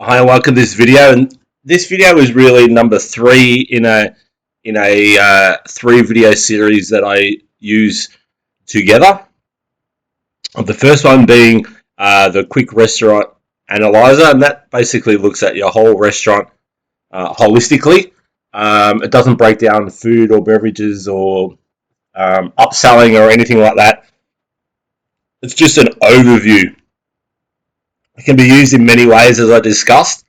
Hi, and welcome to this video. And this video is really number three in a three video series that I use together. The first one being the quick restaurant analyzer, and that basically looks at your whole restaurant holistically. It doesn't break down food or beverages or upselling or anything like that. It's just an overview. It can be used in many ways, as I discussed.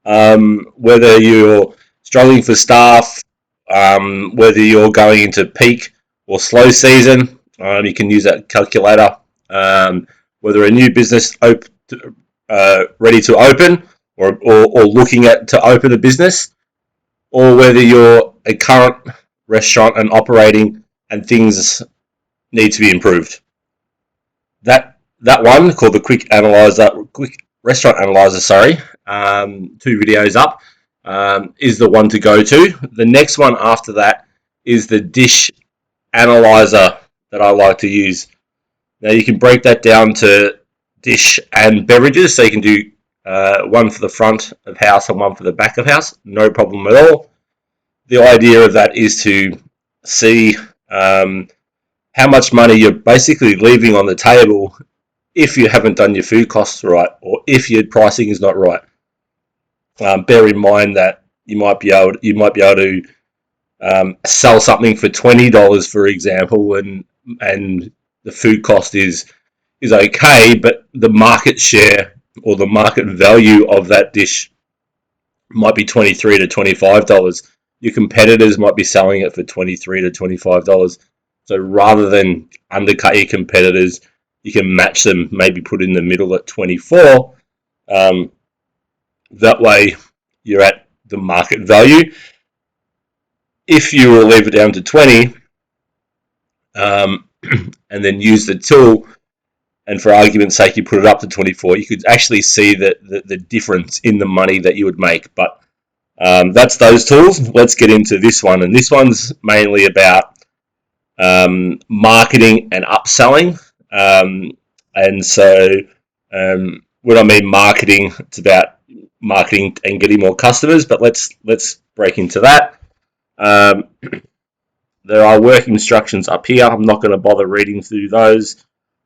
Whether you're struggling for staff, whether you're going into peak or slow season, you can use that calculator. Whether a new business ready to open or looking at to open a business, or whether you're a current restaurant and operating and things need to be improved. That one called the quick restaurant analyzer, two videos up, is the one to go to. The next one after that is the dish analyzer that I like to use. Now you can break that down to dish and beverages, so you can do one for the front of house and one for the back of house, no problem at all. The idea of that is to see how much money you're basically leaving on the table if you haven't done your food costs right, or if your pricing is not right. Bear in mind that you might be able to sell something for $20, for example, and the food cost is okay, but the market share or the market value of that dish might be $23 to $25. Your competitors might be selling it for $23 to $25. So rather than undercut your competitors, you can match them, maybe put in the middle at 24. That way you're at the market value. If you will leave it down to 20 and then use the tool, and for argument's sake you put it up to 24, you could actually see the difference in the money that you would make. But that's those tools. Let's get into this one, and this one's mainly about marketing and upselling. And so when I mean marketing, it's about marketing and getting more customers, but let's break into that. There are work instructions up here. I'm not going to bother reading through those.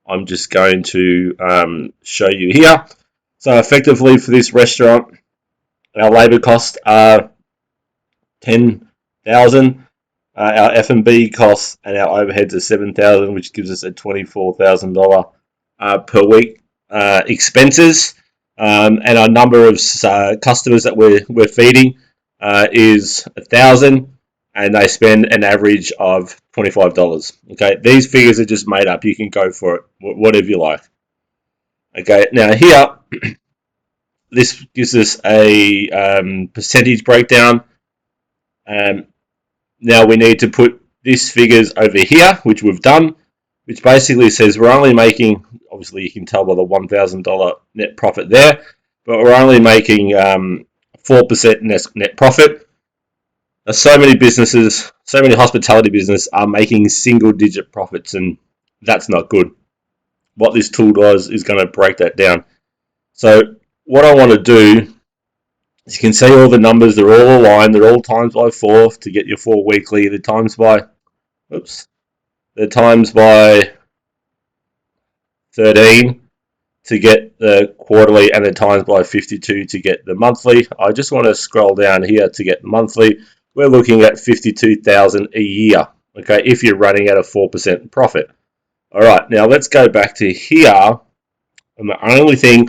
I'm just going to show you here. So effectively for this restaurant, our labor costs are $10,000. Our F&B costs and our overheads are $7,000, which gives us a $24,000 per week expenses. And our number of customers that we're feeding is 1,000, and they spend an average of $25. Okay, these figures are just made up. You can go for it, whatever you like. Okay, now here, this gives us a percentage breakdown. Now we need to put these figures over here, which we've done, which basically says we're only making, obviously you can tell by the $1,000 net profit there, but we're only making 4% net profit. Now, so many businesses, so many hospitality businesses are making single-digit profits, and that's not good. What this tool does is going to break that down. So what I want to do, as you can see, all the numbers, they're all aligned. They're all times by 4 to get your 4 weekly. They're times by 13 to get the quarterly, and the times by 52 to get the monthly. I just want to scroll down here to get monthly. We're looking at $52,000 a year, okay, if you're running at a 4% profit. All right, now let's go back to here. And the only thing,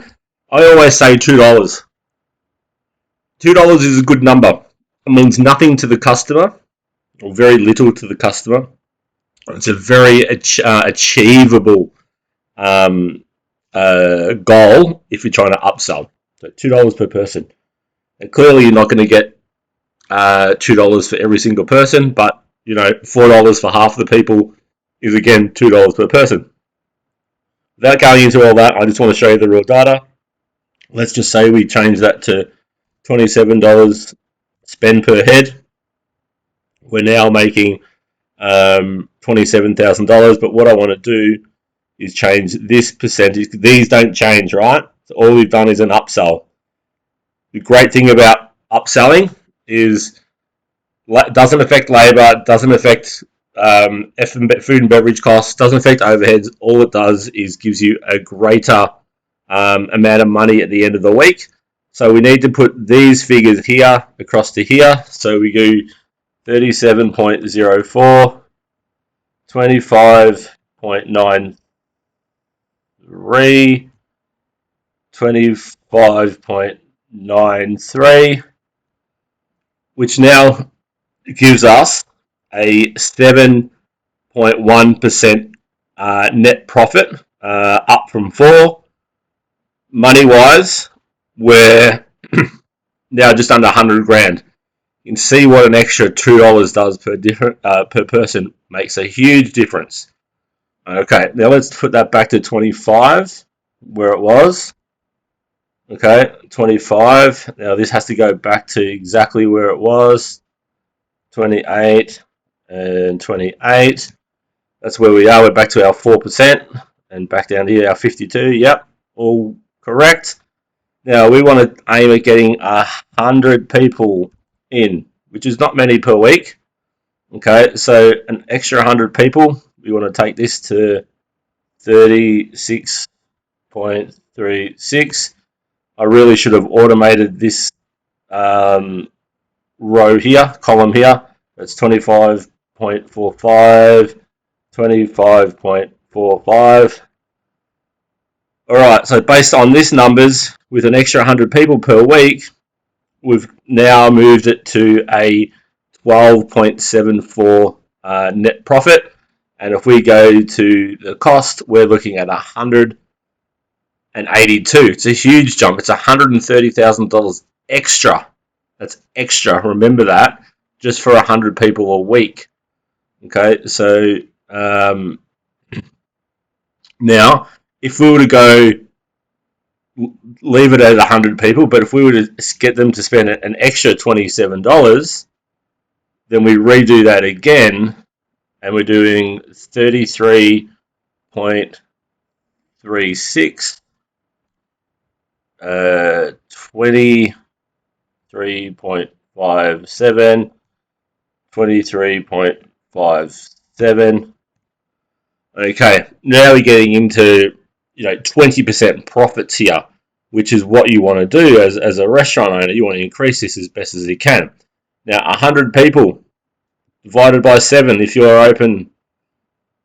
I always say $2. $2 is a good number. It means nothing to the customer, or very little to the customer. It's a very achievable goal if you're trying to upsell. So $2 per person. And clearly you're not going to get $2 for every single person, but you know, $4 for half the people is again $2 per person. Without going into all that, I just want to show you the real data. Let's just say we change that to $27 spend per head. We're now making $27,000, but what I want to do is change this percentage. These don't change, right? So all we've done is an upsell. The great thing about upselling is it doesn't affect labor, doesn't affect food and beverage costs, doesn't affect overheads. All it does is gives you a greater amount of money at the end of the week. So we need to put these figures here across to here. So we do 37.04, 25.93, 25.93, which now gives us a 7.1% net profit, up from 4. Money wise, we're now just under 100 grand. You can see what an extra $2 does per person. Makes a huge difference. Okay, now let's put that back to 25, where it was. Okay, 25. Now this has to go back to exactly where it was. 28 and 28. That's where we are. We're back to our 4%, and back down here, our 52. Yep, all correct. Now we want to aim at getting 100 people in, which is not many per week. Okay, so an extra 100 people. We want to take this to 36.36. I really should have automated this row here, column here. That's 25.45, 25.45. All right, so based on this numbers, with an extra 100 people per week, we've now moved it to a 12.74 net profit. And if we go to the cost, we're looking at 182. It's a huge jump. It's $130,000 extra. That's extra. Remember that, just for 100 people a week. Okay, so now if we were to go leave it at 100 people, but if we were to get them to spend an extra $27, then we redo that again, and we're doing 33.36, 23.57, 23.57. Okay, now we're getting into 20% profits here, which is what you want to do as a restaurant owner. You want to increase this as best as you can. Now, 100 people divided by 7, if you are open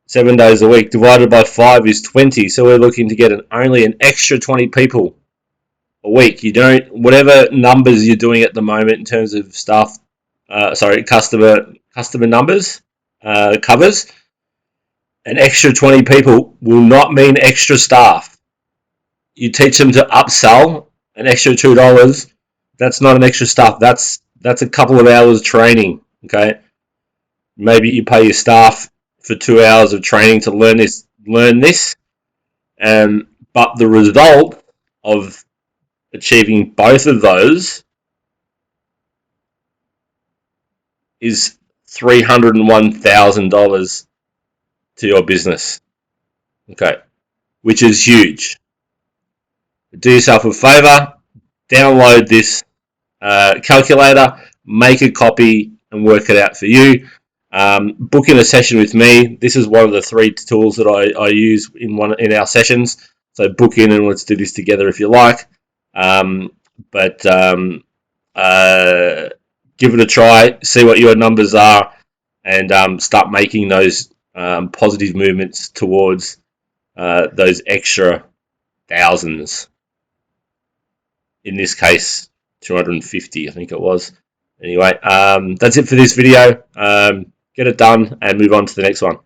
7 days a week, divided by 5 is 20. So we're looking to get only an extra 20 people a week. You don't, whatever numbers you're doing at the moment in terms of staff, customer numbers, covers, an extra 20 people will not mean extra staff. You teach them to upsell an extra $2. That's not an extra staff. That's a couple of hours training. Okay, maybe you pay your staff for 2 hours of training to learn this. But the result of achieving both of those is $301,000 to your business. Okay, which is huge. Do yourself a favor, download this calculator, make a copy, and work it out for you. Book in a session with me. This is one of the 3 tools that I use in our sessions. So book in and let's do this together if you like. Give it a try, see what your numbers are, and start making those positive movements towards those extra thousands. In this case, 250, I think it was. Anyway, that's it for this video. Get it done and move on to the next one.